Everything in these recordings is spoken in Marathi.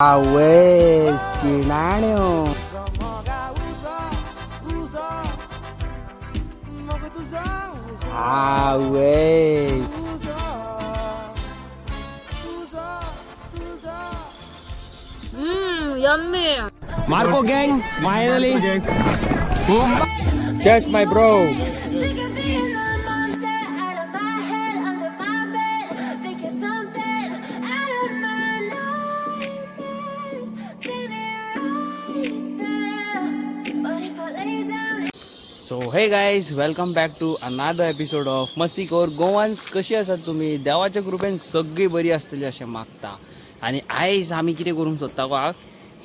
Away, Sinanio. Away. Yummy. Marco gang, finally. Cheers, my bro. So hey guys, welcome back to another episode of मस्तीखोर गोवान्स. कशी आसात तुम्ही? देवाच्या कृपेन सगळी बरी असतली अशें मागता. आणि आयज आमी कितें करूंक सोदता गो?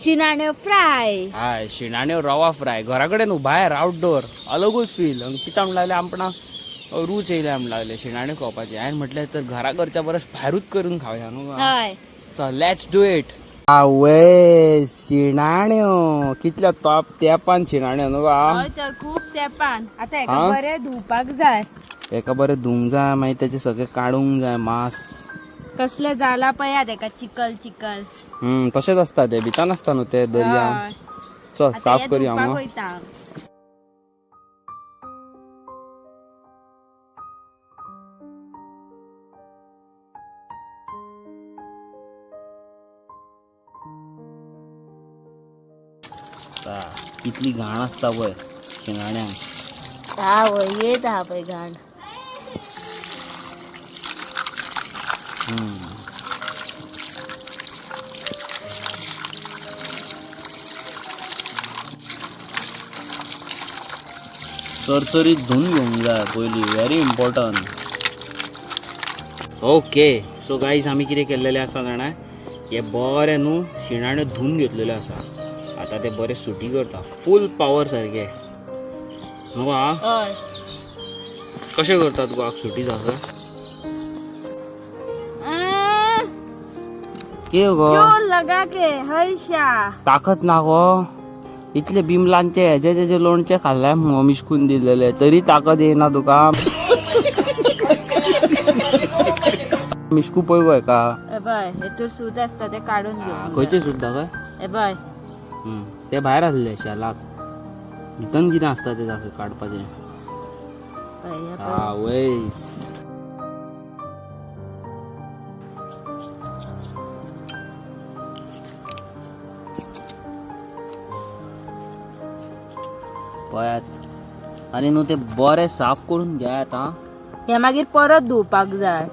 शिनाण्यो फ्राय. हाय, शिणाण्यो रवा फ्राय घरा कडेन न्हू, भायर आउटडोर अलगूच फील. कित्याक म्हणून लागले आपणा रूच येयले म्हणून लागले शिणाण्यो खावपाचे. हांवें म्हटलें तर घरा करच्या परस भायरूच करून खावया न्हू. हय. So let's do it. आवय शिणाण्यो कितल्या टॉप तेपान शिणाण्यो न्हू हय तर खूप तेपान. आता एका हा? बरे धुवपाक जाय. एका बरें धुवंक जाय, मागीर तेचे सगळे काडूंक जाय मांस. कसले जाला पळयात एका चिकल चिकल. तशेंच आसता ते, भिता नासता न्हू ते दर्या. हय. चल आता साफ हे करया धुवपाक मग. वयता. कितली घाण आसता पळय शिणाण्यांक. हा वय येत हा पळय घाण. चरचरीत धुवून घेवंक जाय पयली, very important. Okay so guys आमी कितें केल्लेलें आसा जाणा, हे बरें न्हू शिणाण्यो धुवून घेतलेले आसा. आता ते बरे सुटी करता फूल पावर सारके न्हू. हय. कशें करतात गो सुटी जाता के गो? चोल लगा के हयशा. ताकद ना गो. इतले बिमलांचे हेजे तेजे लोणचे खाल्ले मिशकून दिलेले तरी ताकद येना तुका. मिशकू पळय गो हेका. ए बाय हेतूर सूत असता ते काढून घेऊ. खंयचे सुद्दां काय? ए बाय ते भायर आसले शेलाक. भितन कितें आसता ते दाखय काडपाचें. आवयस पळयात. आनी न्हू ते बरें साफ करून घेयात आं. हे मागीर परत धुवपाक जाय.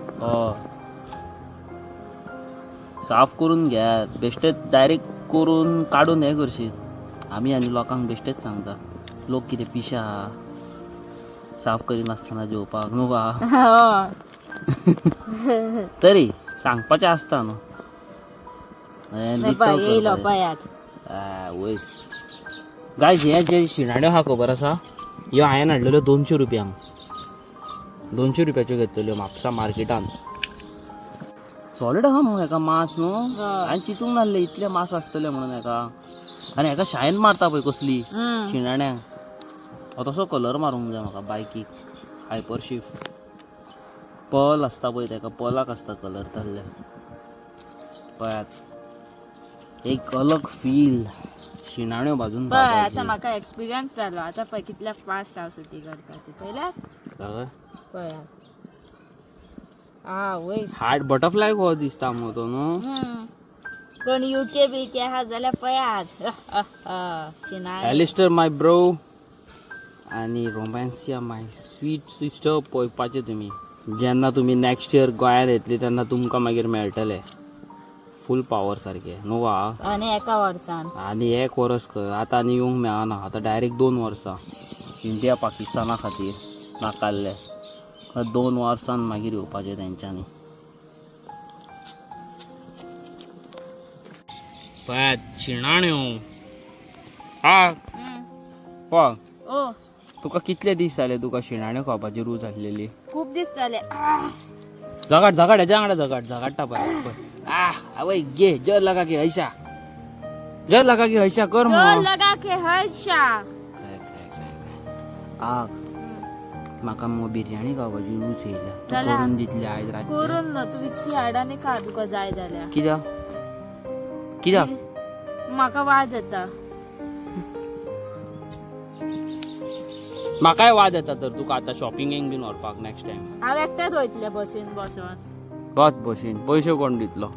साफ करून घेयात. बेश्टेच डायरेक्ट करून काडून हे करशीत. आमी आनी लोकांक बेश्टेच सांगता, लोक कितें पिशा साफ करिनासतना जेवपाक न्हू गो. तरी सांगपाचें आसता न्हू. येयलो पळयात. वयस गायज, हे जे शिणाण्यो आहा खबर आसा, ह्यो हांवें हाडलेल्यो 200 रुपयांक. 200 रुपयाच्यो घेतलेल्यो म्हापसा मार्केटान. सॉलिड आहा मग हेका मांस न्हू. हांवें चिंतूंक नासलें इतले मांस आसतले म्हणून हेका. आनी हेका शायन मारता पळय कसली शिणाण्यांक. तसो कलर मारूंक जाय म्हाका बायकीक. हायपर शिफ्ट पर्ल आसता पळय तेका, पर्लाक आसता कलर तसले. पळयात एक अलग फील शिणाण्यो भाजून पळय आता म्हाका एक्सपिरियन्स जालो. आता पळय कितल्या फास्ट हांव सुटी करता ती पळयल्यात. पळयात वयस हार्ट बटरफ्लाय गो दिसता मग तो न्हू. कोण युके बीके आहा जाल्यार पळयात. एलिस्टर माय ब्रो आणि रोमॅन्सिया माय स्वीट सिस्टर पळोवपाचें तुमी. जेन्ना तुमी नेक्स्ट इयर गोंयांत येतली तेन्ना तुमकां मागीर मेळटले फूल पावर सारके न्हू. आनी एका वर्सान आनी 1 वर्स खंय आतां आनी येवंक मेळना. आतां डायरेक्ट 2 वर्सां इंडिया पाकिस्ताना खातीर नाकारले. 2 वर्सान मागीर येवपाचें तेंच्यांनी. पळयात शिणाण्यो. पळय ओ तुका कितले दीस जाले तुका शिणाण्यो खावपाची रूच हाडलेली? खूप दीस जाले. झगाट झगाट हेज्या वांगडा झगाडटा पळय. आवय घे जर लगा की हयशा. जर लगा की हयशा कर मग. लगा के हयशा. म्हाका मग बिर्याणी खावपाची रूच येयल्या. तूं करून दितली आयज रातची? करून ना तू विकती हाडाने खा तुका जाय जाल्यार. कित्याक? कित्याक म्हाका वाज येता. म्हाकाय वाद येता तर तुका आता शॉपिंगेक बीन व्हरपाक नेक्स्ट टाइम. हांव एकटेच वयतले बसीन बसोन. बस बशीन पयशे कोण दितलो?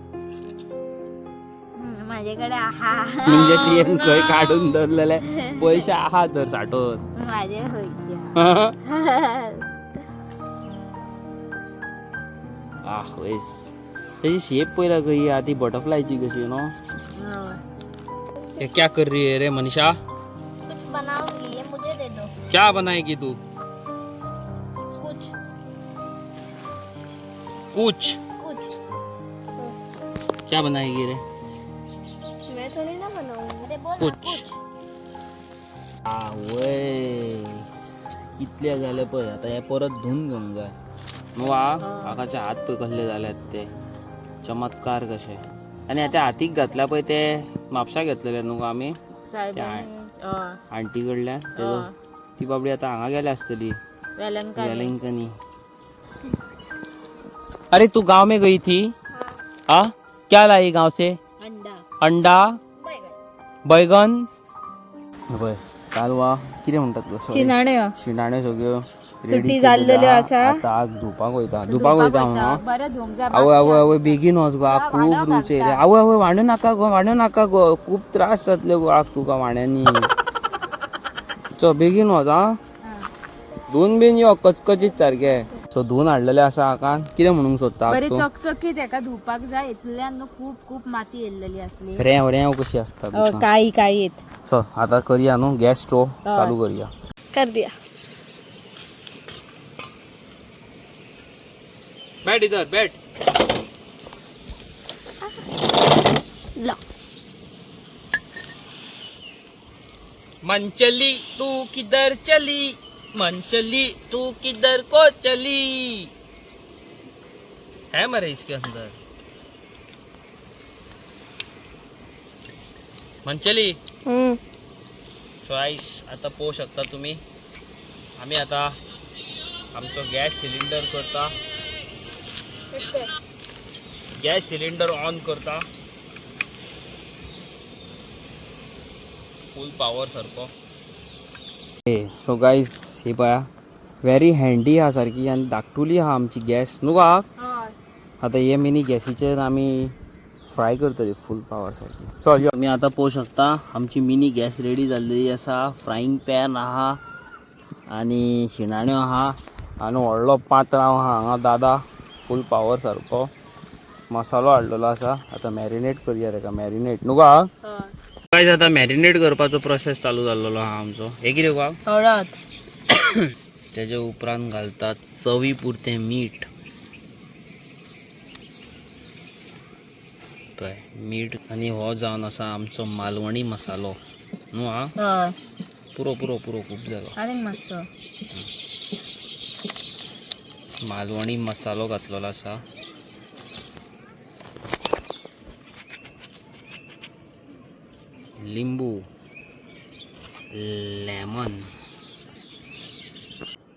माझे कडेन आहा. म्हणजे टीएम खंय काढून धरलेले पयशे आहा तर साठोवन. माझे पैसे. वयस तेजी शेप पयला खंय आधी बटरफ्लायची कशी नो. ये क्या कर रही है रे मनीषा? कुछ बनाऊंगी, ये मुझे दे दो क्या बनाएगी तू? कुछ कुछ कुछ क्या बनाएगी रे? मैं थोड़ी ना बनाऊंगी, अरे बोल ना, कुछ. कुछ वयस कितले झाले पळय आता हे परत धुवून घेवंक जाय. वा काकाचे हात पळय कसले जाल्यात ते चमत्कार कशे. आणि आता हातीक घातल्या पळय ते म्हापशा घेतलेले न्हू आमी आंटी कडल्यान तेजो ती बाबडी आता हांगा गेली आसतली वेलंकनी. अरे तू गांव में गई थी? हाँ क्या लाई गांव से? अंडा बैगन बय कालवा कितें म्हणटात शिणाण्यो सगळ्यो सुट्टी जाल्ल्यो आसा. आता आग धुपाक वयता हांव. बरें धुवंक जाय. आवय आवय आवय बेगीन वच गो आग खूब रुचे रे. आवय आवय वाडू नाका गो खूब त्रास जातले गो आग तुका वाड्यांनी. चल बेगीन वच हा. धुवन बीन यो कचकचीत सारखे. सो धुवन हाडलेले आसा आकान कितें म्हणूंक सोदता बरी तूं? चकचकीत हेका धुवपाक जाय. इतल्यान न्हू खूब माती येयल्लेली आसली. रेंव कशी आसता भितर. काही येत. चल आता करूया न्हू गॅस स्टोव चालू करूया. कर दिया. बैठ इधर बैठ. ला. मन चली तू किधर चली, मन चली तू किधर को चली. है मरे इसके अंदर मन चली. चॉईस आता पोवू शकता तुम्ही. आम्ही आता आमचो गॅस सिलिंडर करता. गॅस सिलिंडर ऑन करता फुल पॉवर सारको. सो गाईज हे पळया व्हेरी हँडी हा सारखी आणि धाकटुली हा आमची गॅस न्हू का. आता हे मिनी गॅसीचेर आमी फ्राय करतली फुल पॉवर सारखी. चल तुम्ही आता पोवू शकता आमची मिनी गॅस रेडी जाल्लेली आसा. फ्राईंग पॅन आहा आणि शिणाण्यो आहा आणि व्हडलो पात्रांव आहा हांगा दादा फुल पॉवर सारको. मसालो हाडलेलो आसा. आता मॅरिनेट करूया तेका. मॅरिनेट न्हू का. गाईज आता मॅरिनेट करपाचो प्रोसेस चालू जाल्लो आहा आमचो. हे कितें का हळद. तेजे उपरांत घालतात चवी पुरतें मीठ. पळय मीठ आणि हो जावन आसा आमचो मालवणी मसालो न्हू हा. पुरो पुरो पुरो खूब जालो. आनी मातसो मालवणी मसालो घातलेलो आसा. लिंबू लेमन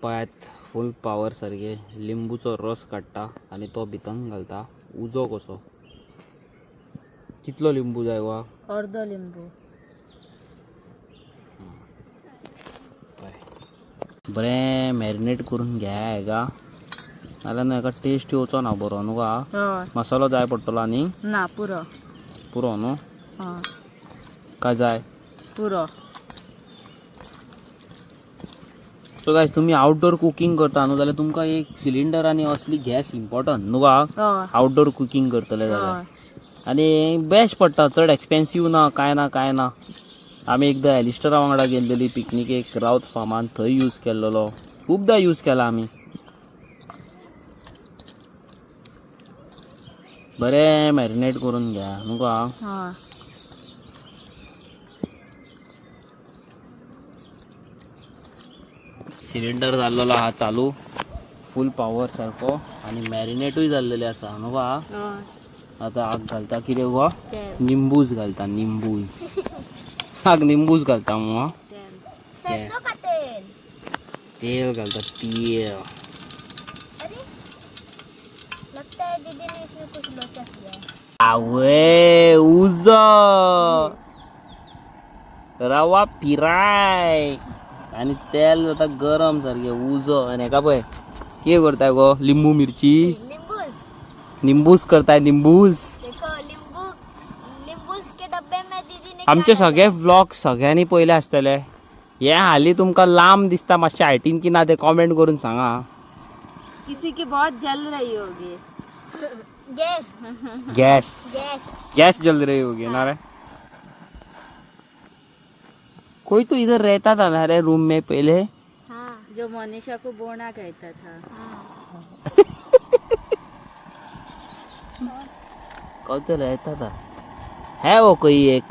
पळयात फुल पॉवर सारखे लिंबूचो रस काडटा आणि तो भितन घालता. उजो कसो. कितलो लिंबू जाय वा? अर्दो लिंबू. बरें मॅरिनेट करून घ्या हेका नाल्यार न्हू हेका टेस्ट येवचो ना बरो न्हू का. मसालो जाय पडटलो आनी ना पुरो पुरो न्हू काय जाय पुरो. सो गायज तुम्ही आउटडोर कुकिंग करता न्हू जाल्यार तुमकां एक सिलिंडर आनी असली गॅस इम्पॉर्टंट न्हू का. आउटडोर कुकिंग करतले जाल्यार आनी बेस्ट पडटा. चड एक्सपेन्सीव ना काय ना. आमी एकदां एलिस्टरा वांगडा गेल्लेली पिकनिकेक रावत फार्मान थंय यूज केल्लो. खूबदां यूज केला आमी. बरें मॅरिनेट करून घ्या न्हू का. सिलिंडर जाल्लो आहा चालू फुल पॉवर सारको आणि मॅरिनेटूय जाल्लेले आसा न्हू का. आता आग घालता कितें गो निंबूज घालता. निंबूज आग निंबूज घालता मग सरसों का तेल. तेल घालता. तेल अरे लगता है दीदी ने इसमें कुछ लोचा किया है. आवय उज रवा पिराय आणि तेल जाता गरम सारखे उज आणि हेका पळय कितें करताय गो लिंबू मिरची नींबूस निंबूस करताय निंबूस देखो नींबूस के डब्बे में दीदी ने आमचे क्या सगळे व्लॉग सगळ्यांनी पयले आसतले हे हाली तुमकां लांब दिसता मातशे हायटीन की ना ते कॉमेंट करून सांगा किसी की बहुत जल रही होगी. गैस गैस गैस गैस जल रही होगी ना रे कोई तो इधर रहता था ना रे रूम में पहले हाँ जो मोनिशा को बोना कहता था. कौन तो रहता था है वो कोई एक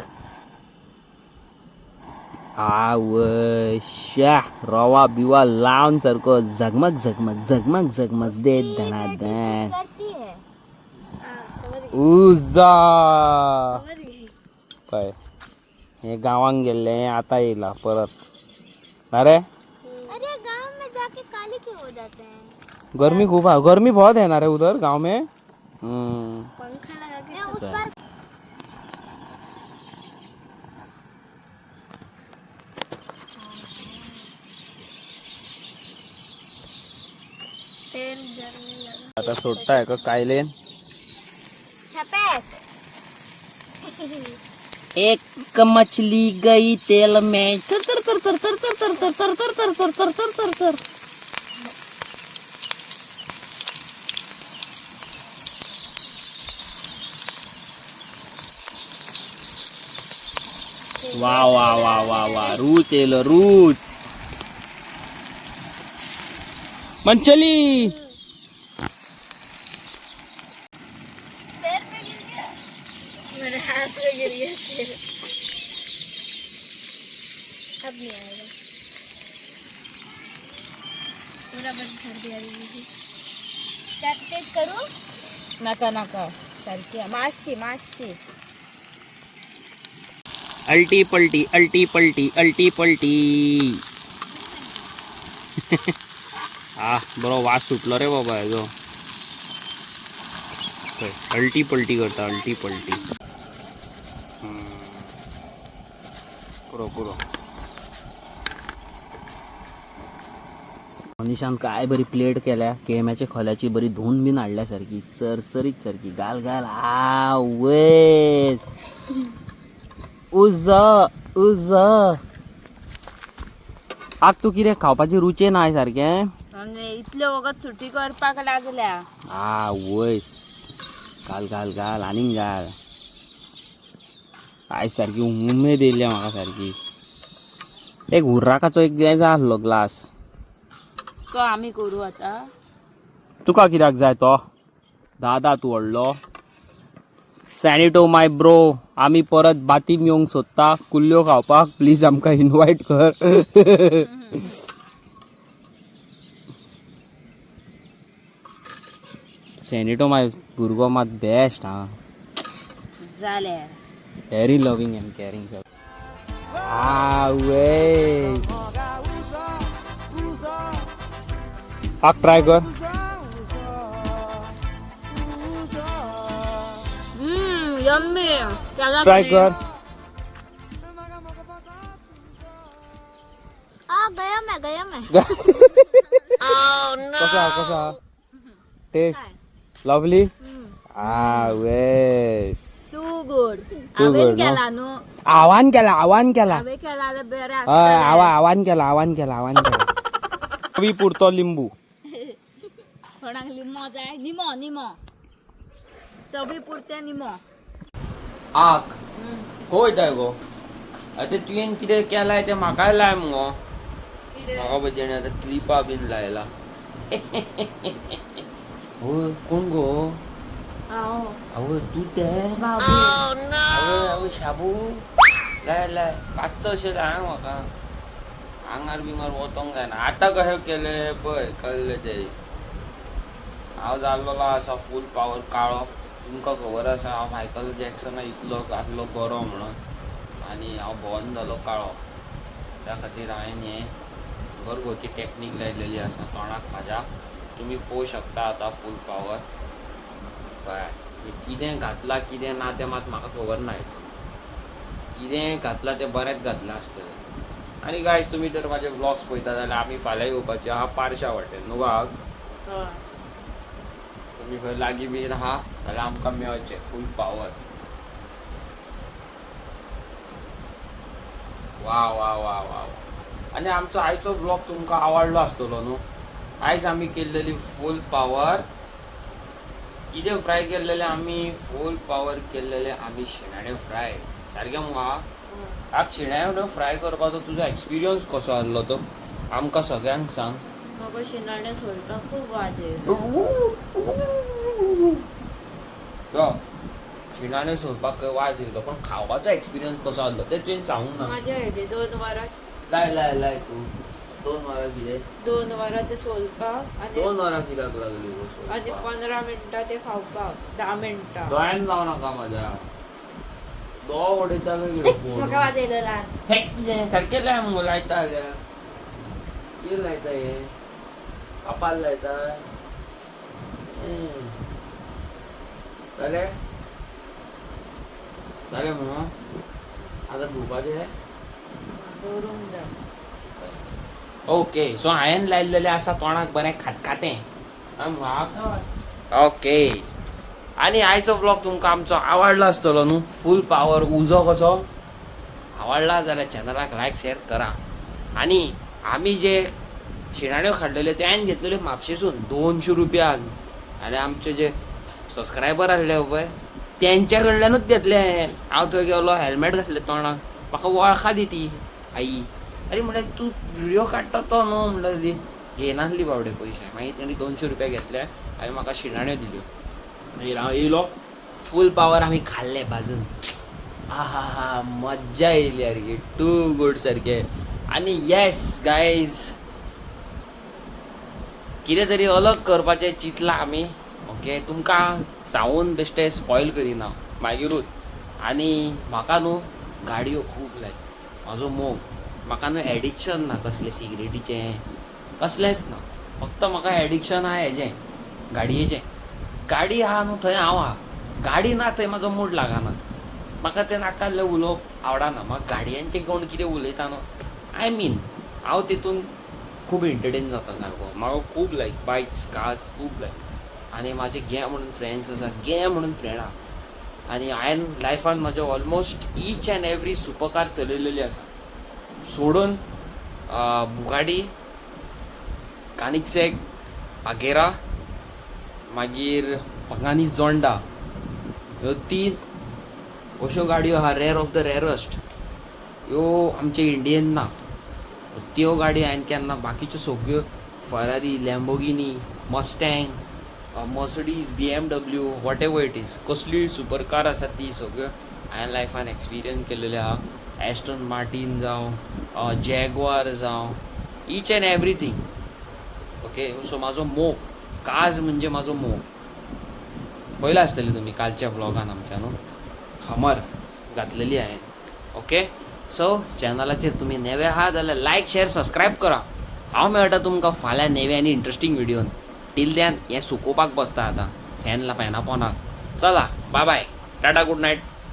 शा रवा बिवा लावून सारखो झगमग झगमग झगमग झगमग दे धनाधन करती है उजा काय हे गावांग गेले आता येला परत अरे अरे गांव में जाके काले क्यों हो जाते हैं गर्मी खूब है गर्मी बहुत है ना रे उधर गांव में पंखा लगा के उस पर तेल जलने लगा आता सोडताय का कायलेन छपेक एक मछली गई तेल में तर तर तर तर तर तर तर तर तर तर तर तर तर तर तर वा वा वा वा वा रूच येलो रूच मंचली पैर पे गिर गया मेरे हाथ पे गिर गया तेल अब नहीं आएगा पूरा बंद कर दिया दीदी क्या तेज करूं नका नका सारखी माशी माशी. अल्टी पलटी अल्टी पलटी अल्टी पलटी बरो वास सुटलो रे बाबा जो अल्टी पलटी करता अल्टी पलटी पुरो पुरो मनीषान काय बरी प्लेट केल्या केळम्याच्या खोल्याची बरी धुवून बीन हाडल्यासारखी सरसरीत सारखी गाल गाल वेस उज उज आग तू कितें खावपाची रुचे ना सारखें आणि इतले वगत सुटी करपाक लागल्या. वयस घाल घाल घाल आनीक घाल आयज सारकी उमेद येयल्या म्हाका सारकी एक हुर्राकाचो एक जाय आसलो ग्लास तो आम्ही करू आता. तुका कित्याक जाय तो दादा तूं व्हडलो सॅनिटो माय ब्रो आम्ही परत बातीम येवंक सोदता कुल्ल्यो खावपाक प्लीज आमकां इनवायट कर सॅनिटो माय भुरगो मात बेस्ट हा झाल्या. व्हेरी लविंग अँड केअरिंग वेस आग ट्राय कर यम्मी. त्याला ट्राय कर गया मैं कसा taste lovely was too good. Too आवेन good, no? केला न्हू. आव्हान केला हांवें केला बरें आव्हान केला कवी पुरतो लिंबू कोणाक लिमो जाय निमो निमो चवी पुरते निमो. आक खंय जाय गो आतां तुवें कितें केलाय तें म्हाकाय लाय मुगो म्हाका भजणी आतां क्लिपा बीन लायला होय कोण गो आवय तू ते आवय शाबू लाय लाय पात्त अशें लाय म्हाका आंगार बिंगार वचोंक जायना आतां कशें केलें पळय कळ्ळें तें हांव जाल्लो आसा फूल पावर काळो तुमकां खबर आसा हांव मायकल जॅक्सना इतलो आसलो गरो म्हणून आनी हांव भोवन जालो काळो त्या खातीर हांवें हें घरगुती टॅक्नीक लायलेली आसा तोंडाक म्हाज्या तुमी पळोवंक शकता आतां फूल पावर कळ्ळें कितें घातला कितें ना तें मात म्हाका खबर ना कितें घातला तें बरेंच घातलां आसतलें आनी गायज तुमी जर म्हाजे ब्लॉग्स पळयता जाल्यार आमी फाल्यां येवपाचे आहा पार्शा वाटेन न्हू आहात हय तुमी खंय लागीं बी आहा जाल्यार आमकां मेळचें फूल पावर वा वा वा वा आनी आमचो आयचो ब्लॉग तुमकां आवडलो आसतलो न्हू आयज आमी केल्लेली फूल पावर कितें फ्राय केल्लेले आमी फूल पावर केल्लेले आमी शिणाण्यो फ्राय सारकें मुगा आज शिणाण्यो फ्राय करपाचो तुजो एक्सपिरियन्स कसो आसलो तो आमकां सगळ्यांक सांग म्हाका शिनाण्यो सोलपाक खूब वाज येयलो यो शिणाण्यो सोलपाक वाज येयलो पण खावपाचो एक्सपिरियन्स कसो आसलो तें तुवें सांगूंक ना माझ्या हेडे 2 वरां लाय लाय लाय तूं 2 वरां कितें 2 वरां ते सोलपाक आनी 2 वरां कित्याक लागली आनी 15 मिनटां ते खावपाक 10 मिनटां दोळ्यान लाव नाका म्हाज्या दोळ उडयता म्हाका वाज येयलो ल्हान हे कितें सारकें लाय मुगो लायता जाल्यार कितें लायता हे पापाल लायता जालें जालें मुगो आतां धुवपाचें दवरूंक जाय ओके सो हांवें लायिल्लेलें आसा तोंडाक बरें खतखतें हय ओके आनी आयचो ब्लॉग तुमकां आमचो आवडलो आसतलो न्हू फूल पावर उजो कसो आवडला जाल्यार चॅनलाक लायक शेअर करा आनी आमी जे शिणाण्यो खाल्लेल्यो ते हांवें घेतलेल्यो म्हापशेसून 200 रुपयान आनी आमचे जे सबस्क्रायबर आसले पळय तेंच्या कडल्यानूच घेतले हांव थंय गेलो हेल्मेट घातलें तोंडाक म्हाका वळखा दी ती आई अरे म्हणल्यार तूं व्हिडिओ काडटा तो न्हू म्हणल्यार ती घेयनासली बावडे पयशे मागीर तेणी 200 रुपया घेतले आनी म्हाका शिणाण्यो दिल्यो मागीर हांव येयलो फूल पावर आमी खाल्ले भाजून आहा हा मज्जा येयली सारकी टू गूड सारकें आनी येस गायज कितें तरी अलग करपाचें चिंतलां आमी ओके तुमकां सांगून बेश्टें स्पॉयल करिना मागीरूच आनी म्हाका न्हू गाडयो खूब लायक म्हाजो मोग म्हाका न्हू एडिक्शन ना कसलें सिगरेटीचें कसलेंच ना फक्त म्हाका एडिक्शन आहा हेजें गाडयेचें गाडी आहा न्हू थंय हांव आहा गाडी ना थंय म्हाजो मूड लागना म्हाका तें नाकाल्लें उलोवप आवडना म्हाका गाडयांचें कोण कितें उलयता न्हू आय मीन हांव तितून खूब एंटरटेन जाता सारको म्हाका खूब लायक बायक्स कार्स खूब लायक आनी म्हाजे गे म्हणून फ्रेंड्स आसा गे म्हणून फ्रेंड आहा आनी हांवें लायफान म्हाज्या almost each and every super चलयलेली आसा सोडून बुगाडी कानिक्सेक आगेरा मागीर पंगानी जोंडा ह्यो 3 अश्यो गाडयो आहा रेर ऑफ द रेरस्ट ह्यो आमचे इंडियेन ना त्यो गाडी हांवें केन्ना बाकीच्यो सगळ्यो Ferrari Lamborghini Mustang Mercedes BMW whatever it is कसलीय सुपर कार आसा ती सगळ्यो हांवें लायफान एक्सपिरियन्स केल्लेले आहा एस्टन मार्टीन जावं जॅगवार जावं each and everything okay so म्हाजो मोग काज म्हणजे म्हाजो मोग पयला आसतलें तुमी कालच्या व्लॉगान आमच्या न्हू हमर घातलेली हांवें ओके सो चॅनलाचेर तुमी नेवे आहा जाल्यार लायक शेअर सबस्क्रायब करा हांव मेळटा तुमकां फाल्यां नेवे आनी इंट्रस्टींग व्हिडिओन टील दॅन हें सुकोवपाक बसता आतां फॅना पोंदाक चला bye bye tata good night